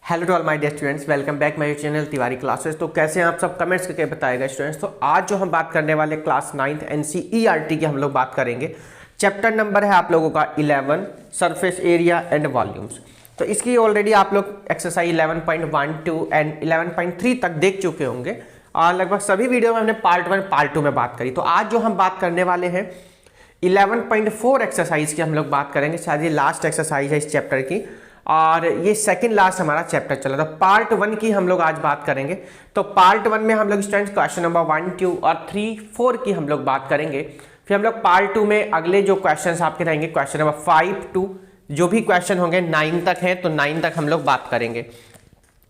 Hello to all my dear students, welcome back my channel Tiwari classes. तो कैसे हैं आप सब, कमेंट्स करके बताएगा स्टूडेंट्स। तो आज जो हम बात करने वाले क्लास 9th NCERT की हम लोग बात करेंगे। चैप्टर नंबर है आप लोगों का 11 सरफेस एरिया एंड वॉल्यूम्स। तो इसकी ऑलरेडी आप लोग एक्सरसाइज 11.12 एंड 11.3 तक देख चुके होंगे और लगभग सभी वीडियो में हमने पार्ट 1 पार्ट 2 में बात करी। तो आज जो हम बात करने वाले हैं 11.4 एक्सरसाइज की हम लोग बात करेंगे। शायद ये लास्ट एक्सरसाइज है इस चैप्टर की और ये सेकंड लास्ट हमारा चैप्टर चला। तो पार्ट 1 की हम लोग आज बात करेंगे। तो पार्ट 1 में हम लोग स्टूडेंट्स क्वेश्चन नंबर 1, 2 और 3, 4 की हम लोग बात करेंगे। फिर हम लोग पार्ट 2 में अगले जो क्वेश्चंस आपके रहेंगे क्वेश्चन नंबर 5 to जो भी क्वेश्चन होंगे 9 तक हैं, तो 9 तक हम लोग बात करेंगे।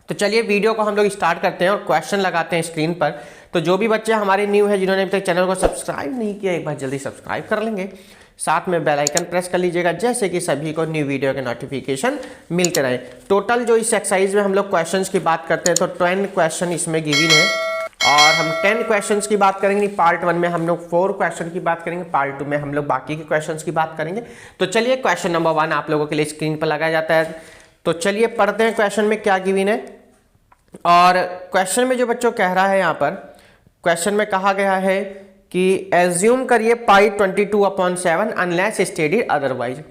तो चलिए वीडियो को हम लोग स्टार्ट करते हैं और क्वेश्चन लगाते हैं स्क्रीन पर। तो जो भी बच्चे हमारे न्यू है, जिन्होंने अभी तक चैनल को सब्सक्राइब नहीं किया, एक बार जल्दी सब्सक्राइब कर लेंगे, साथ में बेल आइकन प्रेस कर लीजिएगा, जैसे कि सभी को न्यू वीडियो के नोटिफिकेशन मिलते रहे। टोटल जो इस एक्सरसाइज में हम लोग क्वेश्चंस की बात करते हैं तो 10 क्वेश्चन इसमें गिवन है और हम 10 क्वेश्चंस की बात करेंगे। पार्ट 1 में हम लोग 4 क्वेश्चन की बात करेंगे, पार्ट 2 में हम लोग बाकी के क्वेश्चंस की बात करेंगे। तो चलिए क्वेश्चन नंबर 1 आप लोगों के लिए स्क्रीन पर लगाया जाता है। तो चलिए पढ़ते हैं क्वेश्चन में क्या गिवन है। और क्वेश्चन में जो बच्चों कह रहा है, यहाँ पर क्वेश्चन में कहा गया है कि एज्यूम करिए पाई 22/7 अनलेस स्टेटेड अदरवाइज।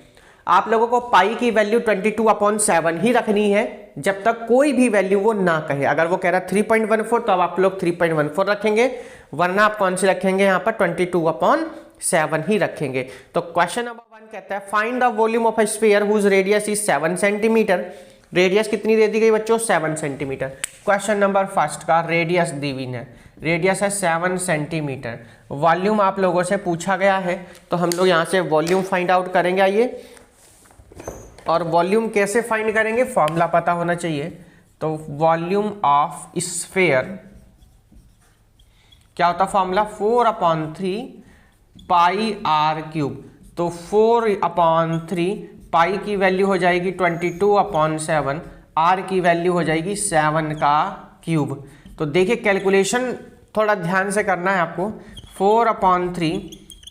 आप लोगों को पाई की वैल्यू 22/7 ही रखनी है जब तक कोई भी वैल्यू वो ना कहे। अगर वो कह रहा है 3.14 तो अब आप लोग 3.14 रखेंगे, वरना आप कौन से रखेंगे, यहाँ पर 22/7 ही रखेंगे। तो क्वेश्चन नंबर 1 कहता है find the volume of a sphere whose radius is 7 centimetre. Radius कितनी दे दी गई बच्चों, 7 सेंटीमीटर। क्वेश्चन नंबर फर्स्ट का रेडियस दी हुई है, रेडियस है 7 सेंटीमीटर। वॉल्यूम आप लोगों से पूछा गया है, तो हम लोग यहाँ से वॉल्यूम फाइंड आउट करेंगे। आइए, और वॉल्यूम कैसे फाइंड करेंगे, फॉर्मूला पता होना चाहिए। तो वॉल्यूम ऑफ स्फीयर क्या होता फॉर्मूला, 4/3 पाई आर क्यूब। तो 4/3 पाई की वैल्यू हो जाएगी 22/7, आर की वैल्यू हो जाएगी 7 का क्यूब। तो देखिए कैलकुलेशन थोड़ा ध्यान से करना है आपको। 4/3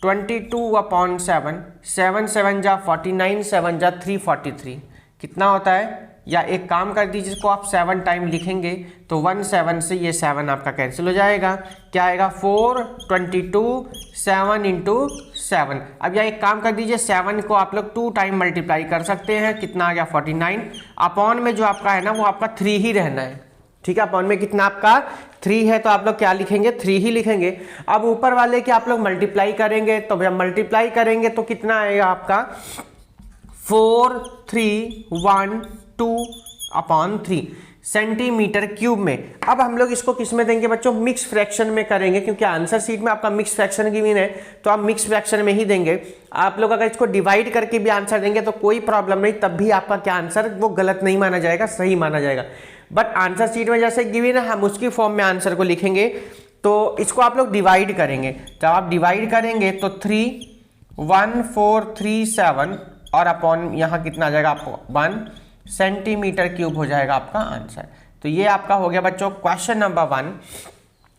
22/7, 7 7 जा 49, 7 जा 343 कितना होता है। या एक काम कर दीजिए, इसको आप 7 टाइम लिखेंगे तो 1 7 से ये 7 आपका कैंसिल हो जाएगा। क्या आएगा 4 22 7 × 7। अब यह एक काम कर दीजिए, 7 को आप लोग 2 टाइम मल्टीप्लाई कर सकते हैं, कितना आ गया 49। अपॉन में जो आपका है ना वो आपका 3 ही रहना है, ठीक है। अपॉन में कितना आपका 3 है, तो आप लोग क्या लिखेंगे, 3 ही लिखेंगे। अब ऊपर वाले के आप लोग मल्टीप्लाई करेंगे, तो जब मल्टीप्लाई करेंगे तो कितना आएगा आपका 431/2/3 सेंटीमीटर क्यूब में। अब हम लोग इसको किस में देंगे बच्चों, मिक्स फ्रैक्शन में करेंगे, क्योंकि आंसर शीट में आपका मिक्स फ्रैक्शन गिवन है, तो आप मिक्स फ्रैक्शन में ही देंगे। आप लोग अगर इसको डिवाइड करके भी आंसर देंगे तो कोई प्रॉब्लम नहीं, तब भी आपका क्या आंसर वो गलत नहीं माना जाएगा, सही माना जाएगा। बट आंसर शीट में जैसे गिवन है, हम उसकी फॉर्म में आंसर को लिखेंगे। तो इसको आप लोग डिवाइड करेंगे, तो आप डिवाइड करेंगे तो 31437 और अपॉन यहाँ कितना आ जाएगा आपको 1 सेंटीमीटर क्यूब हो जाएगा आपका आंसर। तो ये आपका हो गया बच्चों question number 1।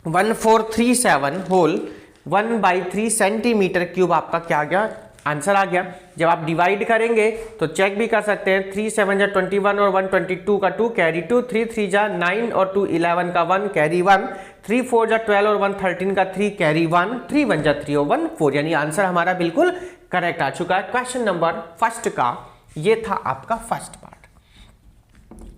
1437 whole 1/3 centimetre cube आपका क्या आ गया, आंसर आ गया। जब आप डिवाइड करेंगे तो चेक भी कर सकते हैं, 3 7 जा 21 और 1 22 का 2 कैरी 2, 3 3 जा 9 और 2 11 का 1 कैरी 1, 3 4 जा 12 और 1 13 का 3 कैरी 1, 3 1 जा 3 और 1 4, यानी आंसर हमारा बिल्कुल करेक्ट आ चुका है। क्वेश्चन नंबर फर्स्ट का ये था आपका फर्स्ट पार्ट।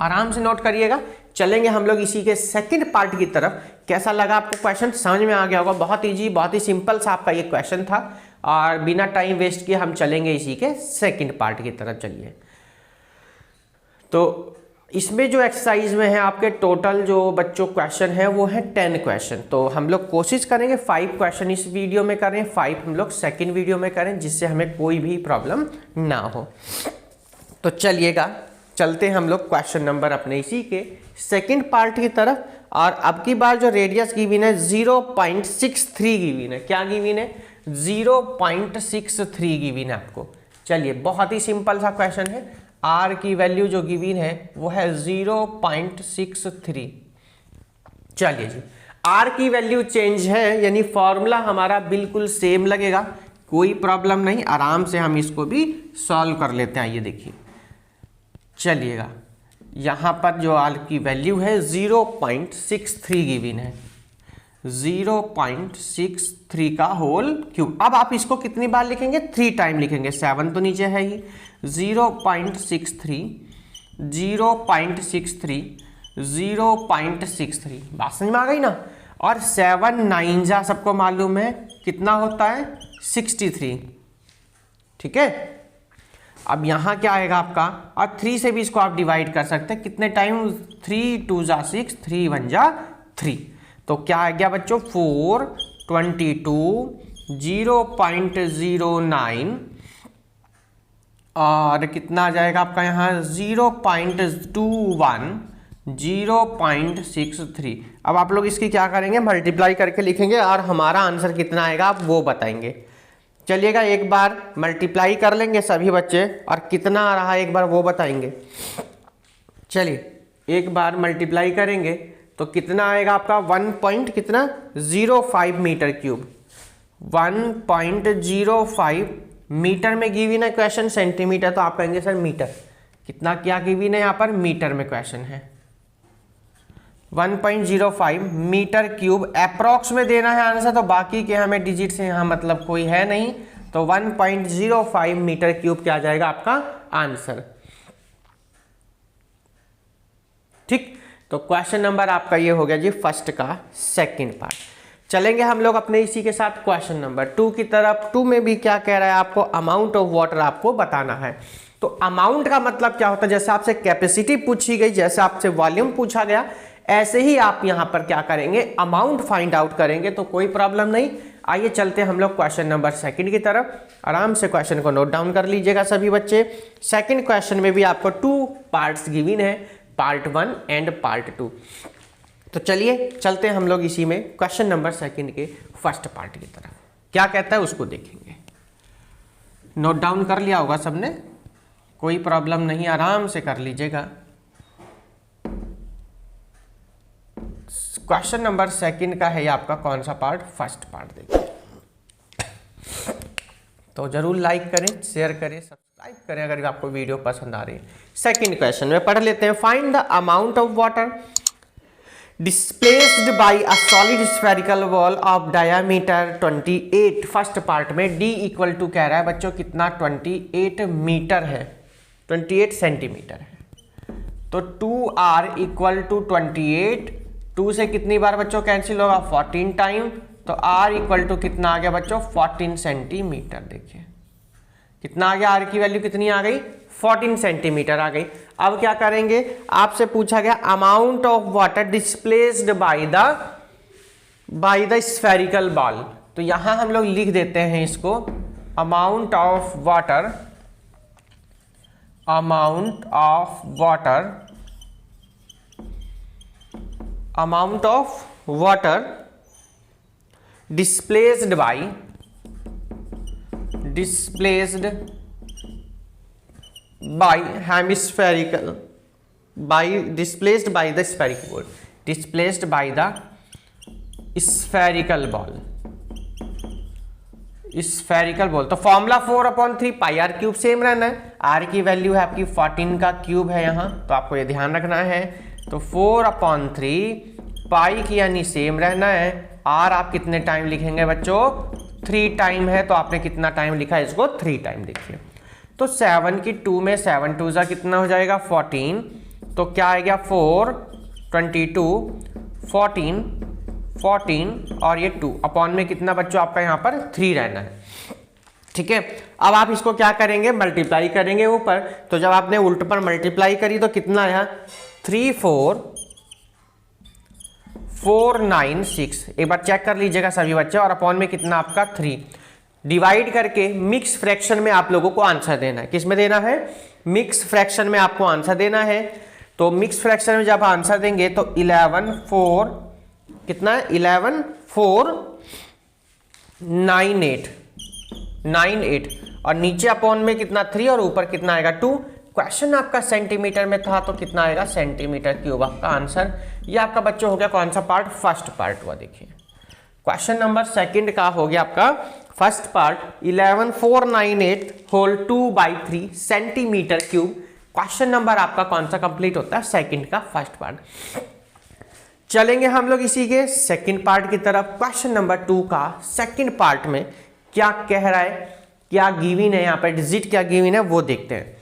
आराम से नोट करिएगा। चलेंगे हम लोग इसी के सेकंड पार्ट की तरफ। कैसा लगा आपको क्वेश्चन, समझ में आ गया होगा। बहुत इजी, बहुत ही सिंपल सा आपका ये क्वेश्चन था और बिना टाइम वेस्ट किए हम चलेंगे इसी के सेकंड पार्ट की तरफ। चलिए, तो इसमें जो एक्सरसाइज में है आपके टोटल जो बच्चों क्वेश्चन है वो है 10 क्वेश्चन। तो हम लोग कोशिश करेंगे 5 क्वेश्चन इस वीडियो में करें, 5 हम लोग सेकंड वीडियो में करें, जिससे हमें कोई भी प्रॉब्लम ना हो। तो चलिएगा, चलते हैं हम लोग क्वेश्चन नंबर अपने इसी के सेकंड पार्ट की तरफ। और अब की बार जो रेडियस गिवन है 0.63 गिवन है। क्या गिवन है, 0.63 गिवन है आपको। चलिए, बहुत ही सिंपल सा क्वेश्चन है। आर की वैल्यू जो गिवन है वो है 0.63। चलिए जी, आर की वैल्यू चेंज है, यानी फॉर्मूला हमारा बिल्कुल सेम लगेगा, कोई प्रॉब्लम नहीं। आराम से हम इसको भी सॉल्व कर लेते हैं। ये देखिए, चलिएगा, यहाँ पर जो आर की वैल्यू है 0.63 गिवन है, 0.63 का होल क्यूब। अब आप इसको कितनी बार लिखेंगे, 3 टाइम लिखेंगे, 7 तो नीचे है ही, 0.63 0.63 0.63, बात समझ में आ गई ना। और 7 9 जा सबको मालूम है कितना होता है, 63, ठीक है। अब यहाँ क्या आएगा आपका, और 3 से भी इसको आप डिवाइड कर सकते हैं, कितने टाइम, 3 2 जा 6, 3 1 जा 3, तो क्या आ गया बच्चों 422 0.09 और कितना आ जाएगा आपका यहाँ 0.21 0.63। अब आप लोग इसकी क्या करेंगे, मल्टीप्लाई करके लिखेंगे और हमारा आंसर कितना आएगा आप वो बताएंगे। चलिएगा एक बार मल्टीप्लाई कर लेंगे सभी बच्चे और कितना आ रहा है एक बार वो बताएंगे। चलिए एक बार मल्टीप्लाई करेंगे तो कितना आएगा आपका 1.05 मीटर क्यूब, 1.05 मीटर में गिवन है क्वेश्चन, सेंटीमीटर तो आप कहेंगे सर मीटर, कितना क्या गिवन है यहाँ पर, मीटर में क्वेश्चन है। 1.05 मीटर क्यूब अप्रॉक्स में देना है आंसर, तो बाकी के हमें डिजिट से यहाँ मतलब कोई है नहीं, तो 1.05 मीटर क्यूब क्या आ जाएगा आपका आंसर, ठीक। तो क्वेश्चन नंबर आपका ये हो गया जी फर्स्ट का सेकंड पार्ट। चलेंगे हम लोग अपने इसी के साथ क्वेश्चन नंबर 2 की तरफ। 2 में भी क्या कह रहा है आपको, अमाउंट ऑफ वाटर आपको बताना है। तो अमाउंट का मतलब क्या होता है, जैसे आपसे कैपेसिटी पूछी गई, जैसे आपसे वॉल्यूम पूछा गया, ऐसे ही आप यहां पर क्या करेंगे, अमाउंट फाइंड आउट करेंगे, तो कोई प्रॉब्लम नहीं। आइए चलते हम लोग क्वेश्चन नंबर 2 की तरफ। आराम से क्वेश्चन को नोट डाउन कर लीजिएगा सभी बच्चे। सेकंड क्वेश्चन में भी आपको 2 पार्ट्स गिवन है, पार्ट 1 एंड पार्ट 2। तो चलिए चलते हैं हम लोग इसी में क्वेश्चन नंबर 2 के फर्स्ट पार्ट की तरफ, क्या कहता है उसको देखेंगे। नोट डाउन कर लिया होगा सबने, कोई प्रॉब्लम नहीं, आराम से कर लीजिएगा। क्वेश्चन नंबर 2 का है ये आपका कौन सा पार्ट, फर्स्ट पार्ट देखिए। तो जरूर लाइक करें, शेयर करें, सब्सक्राइब करें अगर आपको वीडियो पसंद आ रही है। सेकंड क्वेश्चन में पढ़ लेते हैं। Find the amount of water displaced bye a solid spherical ball of diameter 28। First part में d इक्वल टू कह रहा है बच्चों कितना, 28 मीटर है, 28 सेंटीमीटर है। तो 2r इक्वल टू 28, 2 से कितनी बार बच्चों कैंसिल होगा, 14 टाइम, तो r इक्वल टू कितना आ गया बच्चों, 14 सेंटीमीटर। देखिए कितना आ गया, r की वैल्यू कितनी आ गई, 14 सेंटीमीटर आ गई। अब क्या करेंगे, आपसे पूछा गया amount of water displaced by the spherical ball. तो यहां हम लोग लिख देते हैं इसको, amount of water displaced by hemispherical displaced by the spherical ball, displaced by the spherical ball, spherical ball. तो formula 4/3 pi r cube same रहना है। आर की वैल्यू है आपकी 14 का क्यूब है यहाँ, तो आपको ये ध्यान रखना है। तो 4/3 पाई की यानी सेम रहना है। आर आप कितने टाइम लिखेंगे बच्चों, 3 टाइम है, तो आपने कितना टाइम लिखा है इसको, 3 टाइम। देखिए तो 7 की 2 में 7 2 जा कितना हो जाएगा 14, तो क्या आ गया 4 22 14 और ये 2 अपॉन में कितना बच्चों आपका यहाँ पर 3 रहना है, ठीक है। अब आप इसको क्या करेंगे, मल्टीप्लाई करेंगे ऊपर। तो जब आपने उल्ट पर मल्टीप्लाई करी तो कितना आया 34496। एक बार चेक कर लीजिएगा सभी बच्चे, और अपॉन में कितना आपका 3। डिवाइड करके मिक्स फ्रैक्शन में आप लोगों को आंसर देना है। किस में देना है, मिक्स फ्रैक्शन में आपको आंसर देना है। तो मिक्स फ्रैक्शन में जब आंसर देंगे तो 11 कितना है 11498 और नीचे अपॉन में कितना 3 और ऊपर कितना आएगा 2। क्वेश्चन आपका सेंटीमीटर में था तो कितना आएगा सेंटीमीटर क्यूब आपका आंसर। ये आपका बच्चों हो गया कौन सा पार्ट, फर्स्ट पार्ट हुआ। देखिए क्वेश्चन नंबर 2 का हो गया आपका first part 11498 whole 2/3 centimetre cube. Question number आपका कौन सा कंप्लीट होता है, सेकंड का फर्स्ट पार्ट। चलेंगे हम लोग इसी के सेकंड पार्ट की तरफ। क्वेश्चन नंबर 2 का सेकंड पार्ट में क्या कह रहा है, क्या गिवन है, यहाँ पर डिजिट क्या गिवन है वो देखते हैं,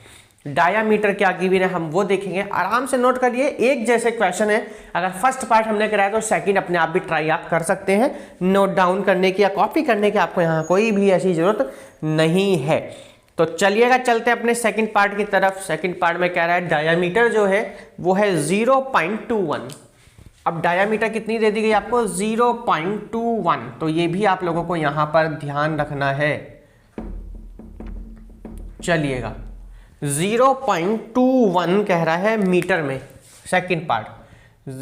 डायामीटर क्या गिवन है हम वो देखेंगे। आराम से नोट करिए, एक जैसे क्वेश्चन है। अगर फर्स्ट पार्ट हमने कराया तो सेकंड अपने आप भी ट्राई आप कर सकते हैं, नोट डाउन करने की या कॉपी करने की आपको यहाँ कोई भी ऐसी जरूरत नहीं है। तो चलिएगा चलते हैं अपने सेकंड पार्ट की तरफ। सेकंड पार्ट में कह रहा है डायामीटर जो है वो है 0.21। अब डायामीटर कितनी दे दी गई आपको, 0.21। तो ये भी आप लोगों को यहां पर ध्यान रखना है। चलिएगा 0.21 कह रहा है मीटर में, second part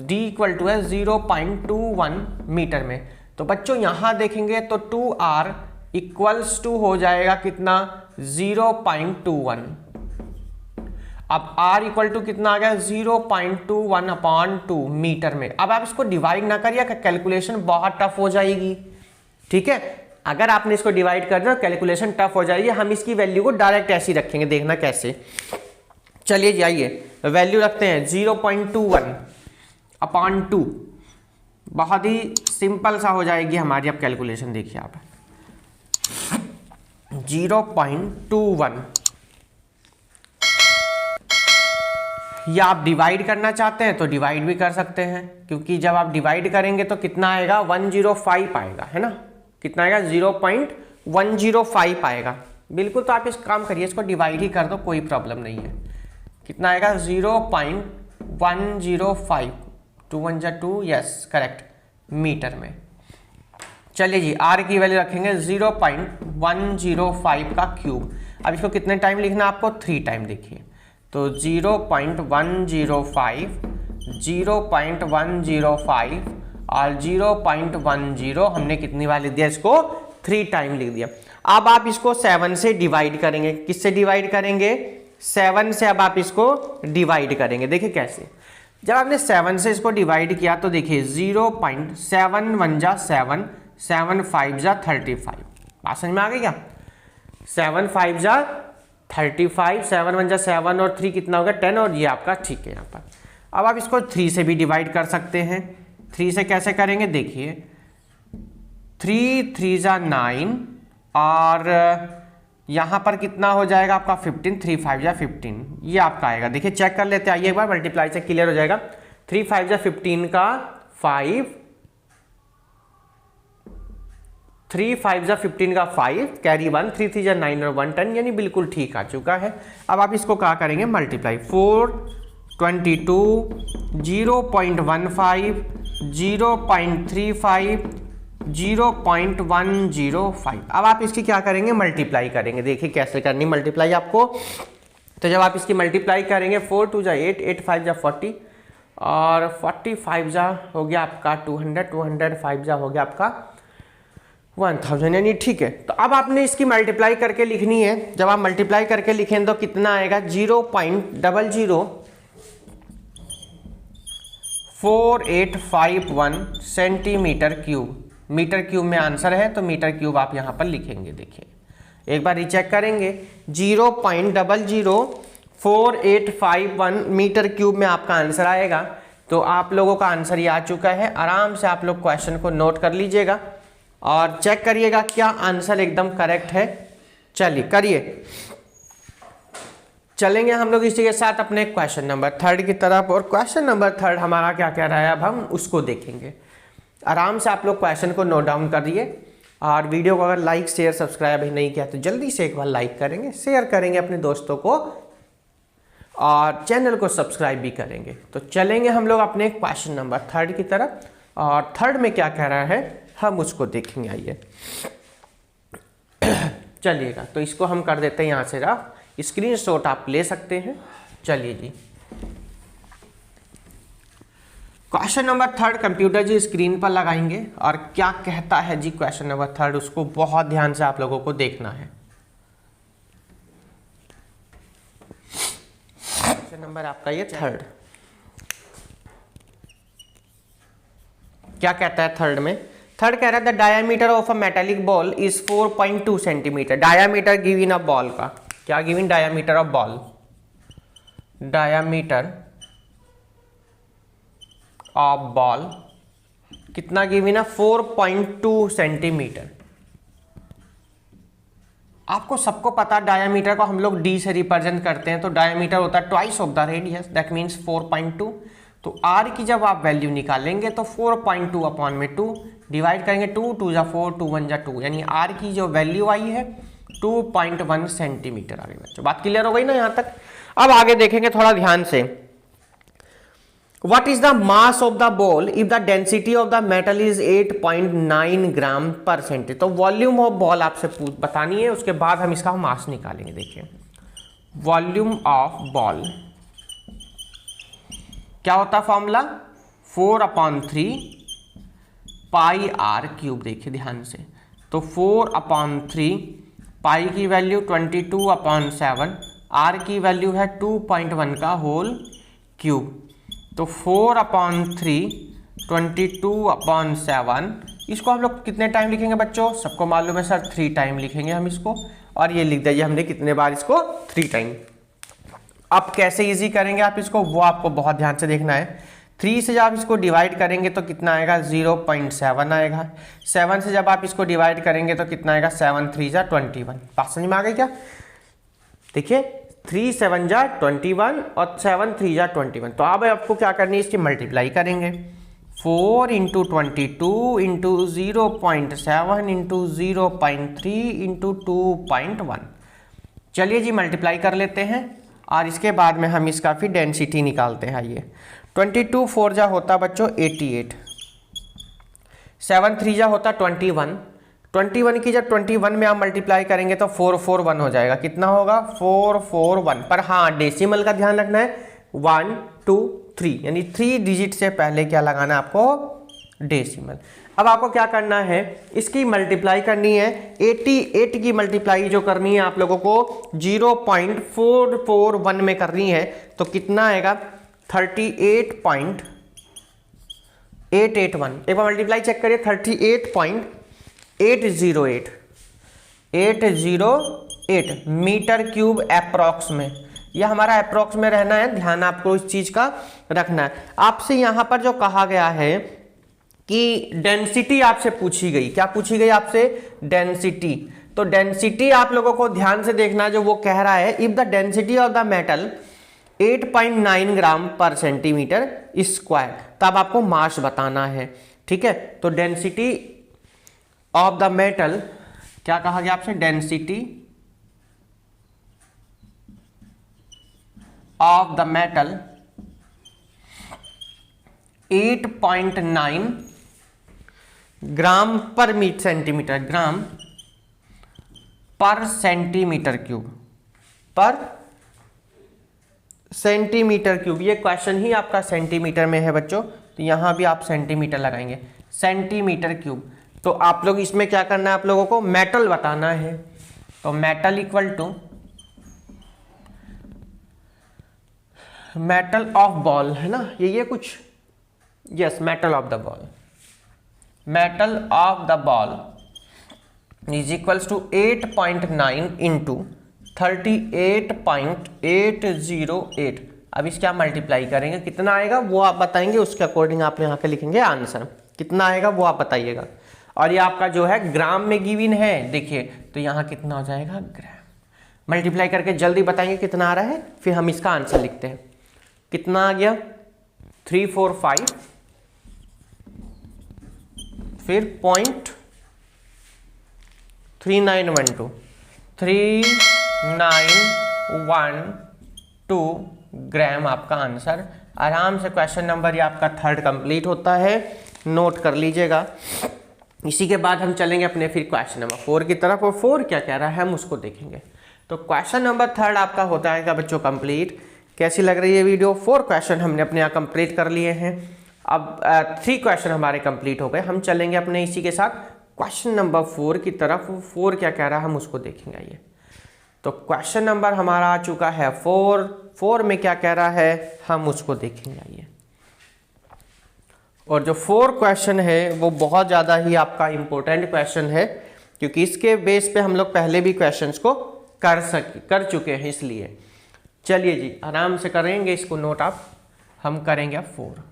d equal to है 0.21 मीटर में। तो बच्चों यहां देखेंगे तो 2r इक्वल्स टू हो जाएगा कितना, 0.21। अब r इक्वल टू कितना आ गया, 0.21/2 मीटर में। अब आप इसको डिवाइड ना करिए, कैलकुलेशन बहुत टफ हो जाएगी, ठीक है। अगर आपने इसको डिवाइड कर दिया कैलकुलेशन टफ हो जाएगी। हम इसकी वैल्यू को डायरेक्ट ऐसे ही रखेंगे, देखना कैसे। चलिए जाइए वैल्यू रखते हैं 0.21/2। बहुत ही सिंपल सा हो जाएगी हमारी अब कैलकुलेशन। देखिए आप 0.21 या आप डिवाइड करना चाहते हैं तो डिवाइड भी कर सकते हैं, क्योंकि जब आप डिवाइड करेंगे तो कितना आएगा, 105 आएगा, है ना। कितना आएगा, 0.105 आएगा। बिल्कुल, तो आप इस काम करिए, इसको डिवाइड ही कर दो, कोई प्रॉब्लम नहीं है। कितना आएगा, 0.105। 2 1 जा 2, यस करेक्ट, मीटर में। चलिए जी, आर की वैल्यू रखेंगे 0.105 का क्यूब। अब इसको कितने टाइम लिखना आपको, 3 टाइम। देखिए तो 0.105, 0.105 और 0.10 हमने कितनी बार लिख दिया, इसको 3 टाइम लिख दिया। अब आप इसको 7 से डिवाइड करेंगे। किससे डिवाइड करेंगे, 7 से अब आप इसको डिवाइड करेंगे। देखिए कैसे, जब आपने 7 से इसको डिवाइड किया तो देखिए 0.7 जा 7, 7 5 जा 35। बात समझ में आ गई क्या, 7 5 जा 35, 7 1 जा 7 और 3 कितना होगा, 10। और ये आपका ठीक है यहाँ पर। अब आप इसको 3 से भी डिवाइड कर सकते हैं। 3 से कैसे करेंगे, देखिए 3 3 जा 9 और यहाँ पर कितना हो जाएगा आपका 15, 3 5 जा 15, ये आपका आएगा। देखिए चेक कर लेते हैं, आइए एक बार, मल्टीप्लाई से क्लियर हो जाएगा। 3 5 जा 15 का 5, 3 5 जा 15 का 5, कैरी 1, 3 3 जा 9 और 1 10, यानी बिल्कुल ठीक आ चुका है। अब आप इसको क्या करेंगे, मल्टीप्लाई। 4 22, 0.15, 0.35, 0.105। अब आप इसकी क्या करेंगे, मल्टीप्लाई करेंगे। देखिए कैसे करनी मल्टीप्लाई आपको। तो जब आप इसकी मल्टीप्लाई करेंगे, 4 2 जा 8, 8 5 जा 40 और 45 जा हो गया आपका 200, 205 जा हो गया आपका 1000, यानी ठीक है। तो अब आपने इसकी मल्टीप्लाई करके लिखनी है। जब आप मल्टीप्लाई करके लिखें तो कितना आएगा, 0.04851 सेंटीमीटर क्यूब। मीटर क्यूब में आंसर है तो मीटर क्यूब आप यहाँ पर लिखेंगे। देखिए एक बार रीचेक करेंगे, 0.04851 मीटर क्यूब में आपका आंसर आएगा। तो आप लोगों का आंसर ये आ चुका है। आराम से आप लोग क्वेश्चन को नोट कर लीजिएगा और चेक करिएगा क्या आंसर एकदम करेक्ट है। चलिए करिए, चलेंगे हम लोग इसी के साथ अपने क्वेश्चन नंबर 3 की तरफ। और क्वेश्चन नंबर 3 हमारा क्या कह रहा है, अब हम उसको देखेंगे। आराम से आप लोग क्वेश्चन को नोट डाउन करिए और वीडियो को अगर लाइक शेयर सब्सक्राइब अभी नहीं किया तो जल्दी से एक बार लाइक करेंगे, शेयर करेंगे अपने दोस्तों को और चैनल को सब्सक्राइब भी करेंगे। तो चलेंगे हम लोग अपने क्वेश्चन नंबर 3 की तरफ और 3 में क्या कह रहा है हम उसको देखेंगे। आइए चलिएगा, तो इसको हम कर देते हैं यहाँ से रफ, स्क्रीनशॉट आप ले सकते हैं। चलिए जी, क्वेश्चन नंबर 3 कंप्यूटर जी स्क्रीन पर लगाएंगे और क्या कहता है जी क्वेश्चन नंबर 3, उसको बहुत ध्यान से आप लोगों को देखना है। क्वेश्चन नंबर आपका ये 3 क्या कहता है। 3 में कह रहा है the diameter of a metallic ball is 4.2 centimetre. Diameter given of ball का, क्या given, diameter of ball diameter of ball कितना गिवन है 4.2 सेंटीमीटर। आपको सबको पता डायामीटर को हम लोग डी से रिप्रेजेंट करते हैं, तो डायामीटर होता है twice of the radius, that means 4.2। तो आर की जब आप वैल्यू निकालेंगे तो 4.2 अपॉन में 2 डिवाइड करेंगे, 2 2 जा 4 2 1 जा 2, यानी आर की जो वैल्यू आई है 2.1 सेंटीमीटर आ गई बच्चों। बात क्लियर हो गई ना यहाँ तक। अब आगे देखेंगे थोड़ा ध्यान से। What is the mass of the ball if the density of the metal is 8.9 ग्राम पर सेंटी। तो वॉल्यूम ऑफ बॉल आपसे बतानी है, उसके बाद हम इसका मास निकालेंगे। देखिए वॉल्यूम ऑफ बॉल क्या होता है फॉर्मूला 4/3 पाई आर क्यूब। देखिए ध्यान से, तो 4/3 पाई की वैल्यू 22/7, आर की वैल्यू है 2.1 का होल क्यूब। तो 4/3 22/7, इसको हम लोग कितने टाइम लिखेंगे बच्चों, सबको मालूम है सर 3 टाइम लिखेंगे हम इसको, और ये लिख दीजिए हमने कितने बार इसको 3 टाइम। अब कैसे इजी करेंगे आप इसको, वो आपको बहुत ध्यान से देखना है। 3 से जब आप इसको डिवाइड करेंगे तो कितना आएगा 0.7 आएगा। 7 से जब आप इसको डिवाइड करेंगे तो कितना आएगा 7 3 जा 21। बात समझ में आ गई क्या। देखिए 3 7 जा 21 और 7 3 जा 21। तो अब आपको क्या करनी है, इसकी मल्टीप्लाई करेंगे। 4 इंटू 22 इंटू 0.7 इंटू 0.3 इंटू 2.1। चलिए जी मल्टीप्लाई कर लेते हैं, और इसके बाद में हम इसका फिर डेंसिटी निकालते हैं। ये 22 4 जा होता बच्चों 88, 7 3 जा होता 21, 21 की जब 21 में आप मल्टीप्लाई करेंगे तो 441 हो जाएगा। कितना होगा 441, पर हाँ डेसिमल का ध्यान रखना है 1 2 3, यानी 3 डिजिट से पहले क्या लगाना है आपको डेसिमल। अब आपको क्या करना है, इसकी मल्टीप्लाई करनी है। 88 की मल्टीप्लाई जो करनी है आप लोगों को 0.441 में करनी है, तो कितना आएगा 38.881। एक बार मल्टीप्लाई चेक करिए, 38.808 मीटर क्यूब अप्रॉक्स में। यह हमारा अप्रॉक्स में रहना है, ध्यान आपको इस चीज का रखना है। आपसे यहां पर जो कहा गया है कि डेंसिटी आपसे पूछी गई, क्या पूछी गई आपसे डेंसिटी। तो डेंसिटी आप लोगों को ध्यान से देखना, जो वो कह रहा है if the density of the metal 8.9 ग्राम पर सेंटीमीटर स्क्वायर, तब आपको मास बताना है। ठीक है, तो डेंसिटी ऑफ द मेटल क्या कहा गया आपसे, डेंसिटी ऑफ द मेटल 8.9 ग्राम पर सेंटीमीटर, ग्राम पर सेंटीमीटर क्यूब, पर सेंटीमीटर क्यूब। ये क्वेश्चन ही आपका सेंटीमीटर में है बच्चों, तो यहां भी आप सेंटीमीटर लगाएंगे, सेंटीमीटर क्यूब। तो आप लोग इसमें क्या करना है, आप लोगों को मेटल बताना है। तो metal equal to metal of ball है ना, ये कुछ, yes metal of the ball, metal of the ball is equals to 8.9 into 38.808। अब इसका मल्टीप्लाई करेंगे, कितना आएगा वो आप बताएंगे, उसके अकॉर्डिंग आप यहाँ पे लिखेंगे आंसर। कितना आएगा वो आप बताइएगा, और ये आपका जो है ग्राम में गिवन है। देखिए तो यहाँ कितना हो जाएगा ग्राम, मल्टीप्लाई करके जल्दी बताएंगे कितना आ रहा है, फिर हम इसका आंसर लिखते हैं। कितना आ गया 345, फिर 0.3912, 3912 ग्राम आपका आंसर। आराम से क्वेश्चन नंबर ये आपका 3rd कंप्लीट होता है, नोट कर लीजिएगा। इसी के बाद हम चलेंगे अपने फिर क्वेश्चन नंबर 4 की तरफ, और 4 क्या कह रहा है हम उसको देखेंगे। तो क्वेश्चन नंबर 3rd आपका होता है बच्चों कंप्लीट। कैसी लग रही है वीडियो। 4 क्वेश्चन हमने अपने यहाँ कंप्लीट कर लिए हैं। अब 3 क्वेश्चन हमारे कंप्लीट हो गए, हम चलेंगे अपने इसी के साथ क्वेश्चन नंबर 4 की तरफ। 4 क्या कह रहा है हम उसको देखेंगे। आइए, तो क्वेश्चन नंबर हमारा आ चुका है 4 में क्या कह रहा है हम उसको देखेंगे। आइए, और जो 4 क्वेश्चन है वो बहुत ज़्यादा ही आपका इम्पोर्टेंट क्वेश्चन है, क्योंकि इसके बेस पे हम लोग पहले भी क्वेश्चंस को कर चुके हैं। इसलिए चलिए जी आराम से करेंगे इसको नोट आप। हम करेंगे अब 4।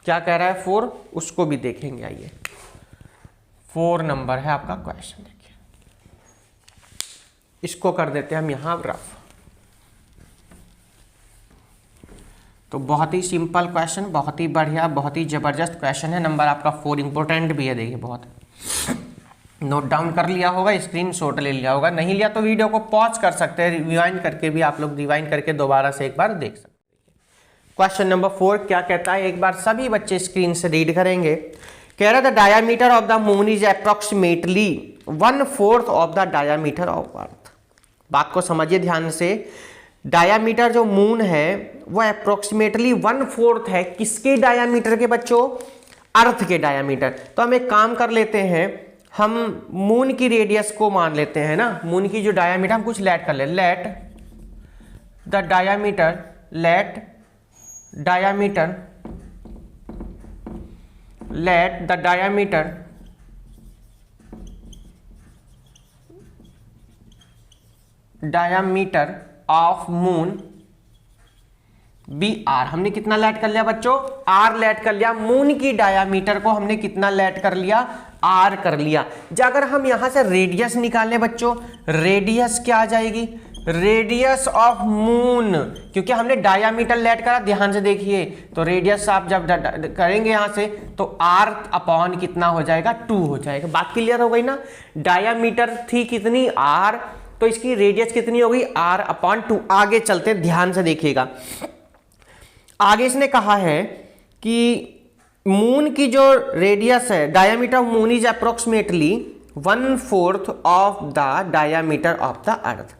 क्या कह रहा है 4, उसको भी देखेंगे। आइए 4 नंबर है आपका क्वेश्चन। देखिए इसको कर देते हैं हम यहां रफ। तो बहुत ही सिंपल क्वेश्चन, बहुत ही बढ़िया, बहुत ही जबरदस्त क्वेश्चन है। नंबर आपका 4 इंपॉर्टेंट भी है। देखिए बहुत नोट डाउन कर लिया होगा, स्क्रीनशॉट ले लिया होगा, नहीं लिया तो वीडियो को पॉज कर सकते हैं, रिवाइंड करके भी आप लोग रिवाइंड करके दोबारा से एक बार देख सकते हैं। क्वेश्चन नंबर 4 क्या कहता है, एक बार सभी बच्चे स्क्रीन से रीड करेंगे। कह रहा था diameter of the moon is approximately 1/4 of the diameter of अर्थ। बात को समझिए ध्यान से। डायमीटर जो मून है वो अप्रोक्सीमेटली 1/4 है किसके डायमीटर के बच्चों, अर्थ के डायमीटर। तो हम एक काम कर लेते हैं, हम मून की रेडियस को मान लेते हैं ना, मून की जो डायमीटर, हम कुछ लेट कर ले, let the diameter, let diameter, let the diameter diameter of moon be r. हमने कितना लेट कर लिया बच्चों, आर लेट कर लिया। मून की डायमीटर को हमने कितना लेट कर लिया, आर कर लिया। अगर हम यहां से रेडियस निकालें बच्चों, रेडियस क्या आ जाएगी, रेडियस ऑफ मून, क्योंकि हमने डायमीटर लेट करा। ध्यान से देखिए, तो रेडियस आप जब करेंगे यहां से तो आर अपॉन कितना हो जाएगा, 2 हो जाएगा। बात क्लियर हो गई ना। डायमीटर थी कितनी, आर, तो इसकी रेडियस कितनी होगी, आर अपॉन 2। आगे चलते ध्यान से देखिएगा। आगे इसने कहा है कि मून की जो रेडियस है, diameter of moon is approximately 1/4 of the diameter of the earth.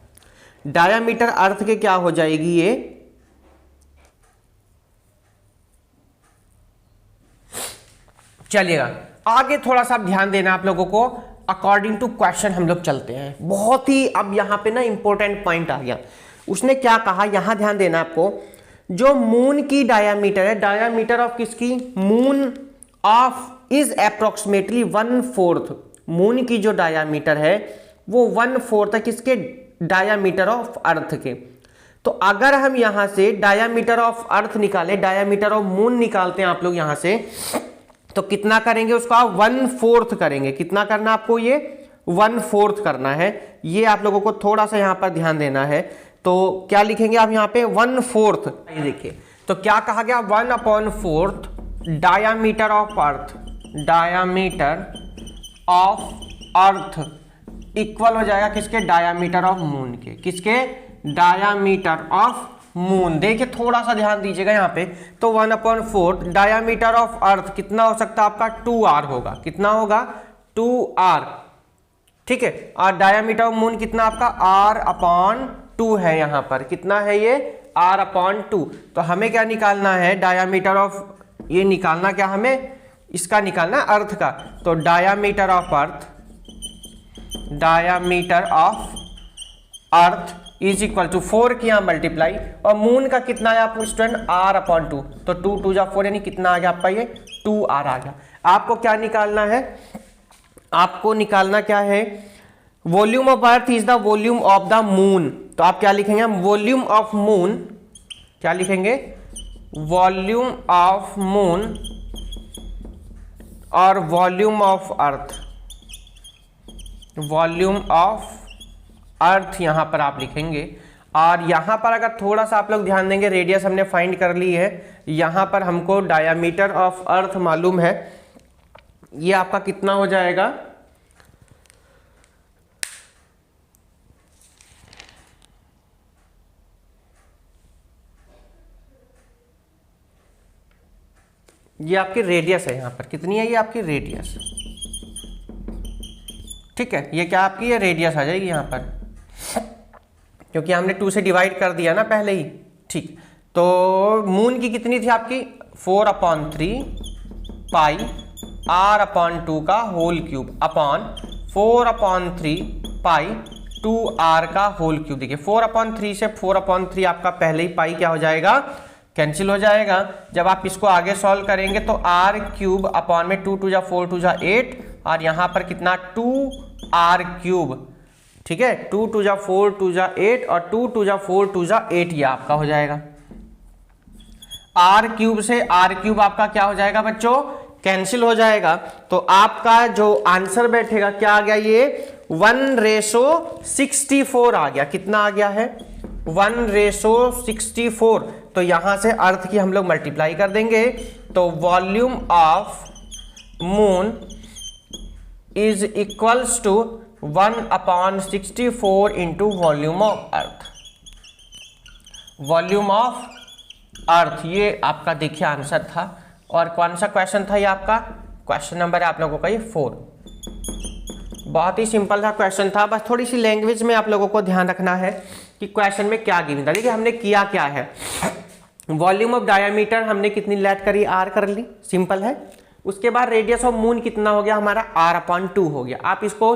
Diameter earth के क्या हो जाएगी ये, चलिएगा आगे थोड़ा सा ध्यान देना आप लोगों को। अकॉर्डिंग टू क्वेश्चन हम लोग चलते हैं। बहुत ही अब यहां पे ना इंपॉर्टेंट पॉइंट आ गया। उसने क्या कहा, यहां ध्यान देना आपको। जो मून की डायमीटर है, डायमीटर ऑफ किसकी, moon of is approximately 1/4। Moon की जो डायमीटर है वो 1/4 है किसके, डायमीटर ऑफ अर्थ के। तो अगर हम यहां से डायमीटर ऑफ अर्थ निकालें, डायमीटर ऑफ मून निकालते हैं आप लोग यहां से, तो कितना करेंगे उसका, 1/4 करेंगे। कितना करना आपको, ये 1/4 करना है। ये आप लोगों को थोड़ा सा यहां पर ध्यान देना है। तो क्या लिखेंगे आप यहां पे, 1/4। ये देखिए तो क्या कहा गया, 1/4 diameter of earth, diameter of earth equal हो जाएगा किसके, डायमीटर ऑफ मून के। किसके, डायमीटर ऑफ मून। देखिए थोड़ा सा ध्यान दीजिएगा यहाँ पे। तो 1/4 डायमीटर ऑफ अर्थ कितना हो सकता है आपका, 2r होगा। कितना होगा, 2r, ठीक है। और डायमीटर ऑफ मून कितना आपका, r/2 है। यहां पर कितना है ये, r/2। तो हमें क्या निकालना है, डायमीटर ऑफ, ये निकालना क्या हमें, इसका निकालना अर्थ का। तो diameter of earth, diameter of earth is equal to 4 की यहां मल्टीप्लाई, और मून का कितना है आपको स्टूडेंट, r/2। तो 2 2 जा 4 यानी कितना आ गया आपका, ये 2r आ गया। आपको क्या निकालना है, आपको निकालना क्या है, volume of earth is the volume of the moon. तो आप क्या लिखेंगे, वॉल्यूम ऑफ मून, क्या लिखेंगे, वॉल्यूम ऑफ मून और volume of earth, volume of अर्थ यहां पर आप लिखेंगे। और यहां पर अगर थोड़ा सा आप लोग ध्यान देंगे, रेडियस हमने फाइंड कर ली है, यहां पर हमको डायमीटर ऑफ अर्थ मालूम है। ये आपका कितना हो जाएगा, ये आपकी रेडियस है। यहां पर कितनी है, ये आपकी रेडियस, ठीक है। ये क्या आपकी, ये रेडियस आ जाएगी यहां पर, क्योंकि हमने 2 से डिवाइड कर दिया ना पहले ही, ठीक। तो मून की कितनी थी आपकी, 4/3 पाई r/2 का होल क्यूब अपॉन 4/3 पाई 2r का होल क्यूब। देखिए 4/3 से 4/3 आपका पहले ही पाई क्या हो जाएगा, कैंसिल हो जाएगा। जब आप इसको आगे सॉल्व करेंगे तो r³ अपॉन में 2 2 जा 4 2 जा 8, और यहां पर कितना 2r³ ठीक है, 2 2 जा 4 2 जा 8 और 2 2 जा 4 2 जा 8 ये आपका हो जाएगा। आर क्यूब से आर क्यूब आपका क्या हो जाएगा बच्चों, कैंसिल हो जाएगा। तो आपका जो आंसर बैठेगा क्या आ गया, ये 1:64 आ गया। कितना आ गया है, 1:64। तो यहां से अर्थ की हम लोग मल्टीप्लाई कर देंगे, तो volume of moon is equals to 1/64 into volume of earth. Volume of earth ये आपका देखिए आंसर था। और कौन सा क्वेश्चन था ये आपका, क्वेश्चन नंबर है आप लोगों का ये 4। बहुत ही सिंपल सा क्वेश्चन था, बस थोड़ी सी लैंग्वेज में आप लोगों को ध्यान रखना है कि क्वेश्चन में क्या गिवन था। देखिए हमने किया क्या है, वॉल्यूम ऑफ डायमीटर हमने कितनी लेट करी, आर कर ली, सिंपल है। उसके बाद रेडियस ऑफ मून कितना हो गया हमारा, r/2 हो गया। आप इसको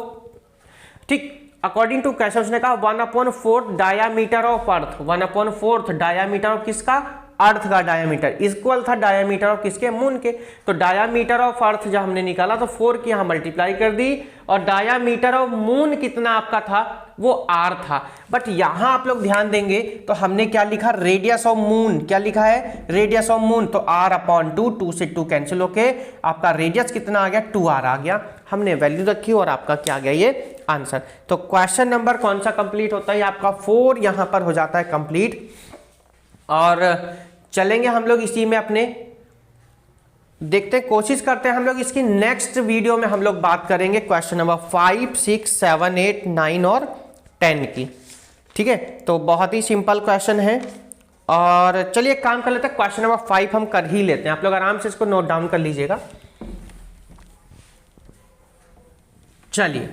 ठीक अकॉर्डिंग टू क्वेश्चन उसने कहा 1/4 diameter of earth, 1/4 diameter of किसका, अर्थ का डायामीटर इक्वल था डायामीटर ऑफ किसके, मून के। तो डायामीटर ऑफ अर्थ जब हमने निकाला तो 4 की यहां मल्टीप्लाई कर दी, और डायामीटर ऑफ मून कितना आपका था, वो r था। बट यहां आप लोग ध्यान देंगे तो हमने क्या लिखा, रेडियस ऑफ मून, क्या लिखा है, रेडियस ऑफ मून। तो r/2, 2 से 2 कैंसिल होके आपका रेडियस कितना आ गया, 2r आ गया। हमने वैल्यू रखी और आपका क्या आ गया ये आंसर। तो क्वेश्चन नंबर कौन सा कंप्लीट होता है, आपका 4 यहां पर हो जाता है कंप्लीट। और चलेंगे हम लोग इसी में अपने, देखते हैं, कोशिश करते हैं हम लोग इसकी नेक्स्ट वीडियो में हम लोग बात करेंगे क्वेश्चन नंबर 5, 6, 7, 8, 9 और 10 की। ठीक है, तो बहुत ही सिंपल क्वेश्चन है। और चलिए एक काम कर लेते हैं, क्वेश्चन नंबर 5 हम कर ही लेते हैं। आप लोग आराम से इसको नोट डाउन कर लीजिएगा। चलिए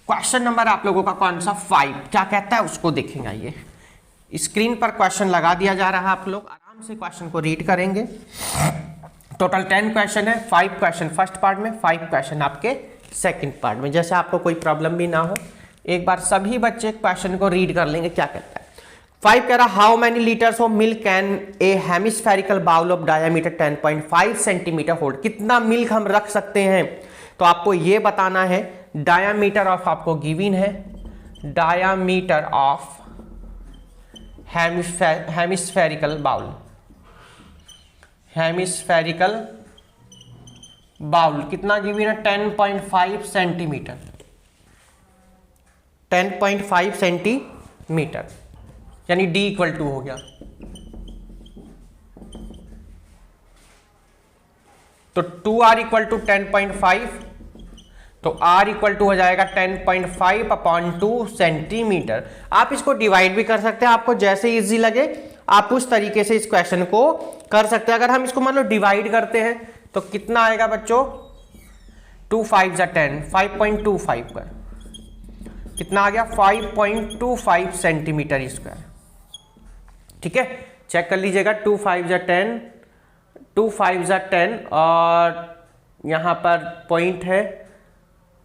क्वेश्चन नंबर आप लोगों का कौन सा, 5 क्या कहता है उसको देखेंगे। ये स्क्रीन पर क्वेश्चन लगा दिया जा रहा है, आप लोग आराम से क्वेश्चन को रीड करेंगे। टोटल 10 क्वेश्चन है, 5 क्वेश्चन फर्स्ट पार्ट में, 5 क्वेश्चन आपके सेकंड पार्ट में। जैसे आपको कोई प्रॉब्लम भी ना हो, एक बार सभी बच्चे क्वेश्चन को रीड कर लेंगे क्या कहता है। 5 कह रहा, how many litres of milk can a hemispherical bowl of diameter 10.5 centimetre hold. कितना मिल्क हम रख सकते हैं, तो आपको ये बताना है। डायामीटर ऑफ आपको गिवन है, diameter of hemispherical bowl, hemispherical bowl कितना गिवन है, 10.5 सेंटीमीटर, 10.5 सेंटीमीटर, यानी D = हो गया। तो 2r = 10.5, तो r = हो जाएगा 10.5/2 सेंटीमीटर। आप इसको डिवाइड भी कर सकते हैं, आपको जैसे इजी लगे आप उस तरीके से इस क्वेश्चन को कर सकते हैं। अगर हम इसको मान लो डिवाइड करते हैं तो कितना आएगा बच्चों, 2 5 = 10, 5.25 पर कितना आ गया, 5.25 सेंटीमीटर स्क्वायर। ठीक है, चेक कर लीजिएगा, 2 5 = 10, 2 5 = 10 और यहां पर पॉइंट है,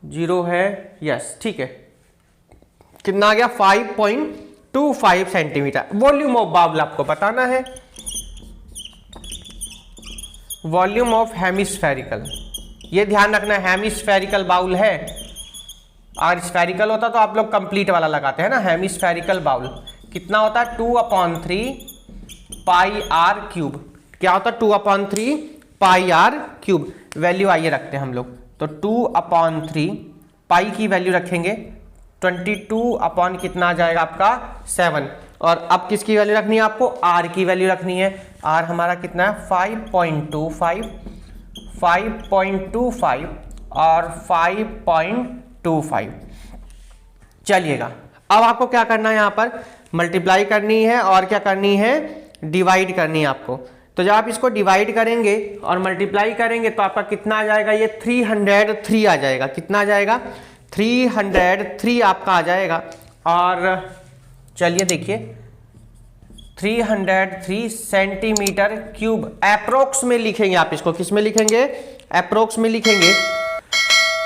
0 है, यस ठीक है। कितना आ गया, 5.25 सेंटीमीटर। वॉल्यूम ऑफ बाउल आपको बताना है, वॉल्यूम ऑफ हेमिस्फेरिकल, ये ध्यान रखना है हेमिस्फेरिकल बाउल है। और स्फेरिकल होता तो आप लोग कंप्लीट वाला लगाते हैं ना। हेमिस्फेरिकल बाउल कितना होता है, 2/3 πr³। क्या होता है, 2/3 πr³। वैल्यू आइए रखते हैं हम लोग, तो 2/3 पाई की वैल्यू रखेंगे 22 कितना आ जाएगा आपका 7। और अब किसकी वैल्यू रखनी है आपको, r की वैल्यू रखनी है। r हमारा कितना है 5.25 और 5.25। चलिएगा अब आपको क्या करना है, यहाँ पर मल्टीप्लाई करनी है और क्या करनी है, डिवाइड करनी है आपको। तो जब आप इसको डिवाइड करेंगे और मल्टीप्लाई करेंगे तो आपका कितना आ जाएगा, ये 303 आ जाएगा। कितना आ जाएगा, 303 आपका आ जाएगा। और चलिए देखिए 303 सेंटीमीटर क्यूब अप्रोक्स में लिखेंगे आप इसको, किस में लिखेंगे, अप्रोक्स में लिखेंगे।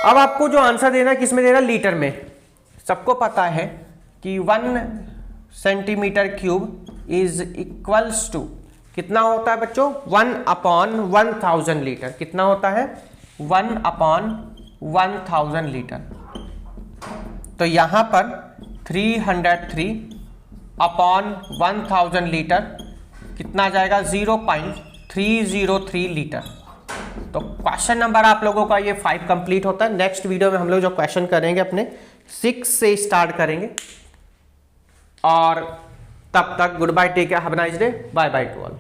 अब आपको जो आंसर देना है किस में देना, लीटर में। सबको पता है कि 1 centimetre cube is equals to कितना होता है बच्चों, 1/1000 लीटर। कितना होता है, 1/1000 लीटर। तो यहाँ पर 303 अपॉन 1000 लीटर कितना आ जाएगा 0.303 लीटर। तो क्वेश्चन नंबर आप लोगों का ये 5 कंप्लीट होता है। नेक्स्ट वीडियो में हम लोग जो क्वेश्चन करेंगे अपने 6 से स्टार्ट करेंगे। और तब तक good bye, take care, have a nice day, bye bye to all.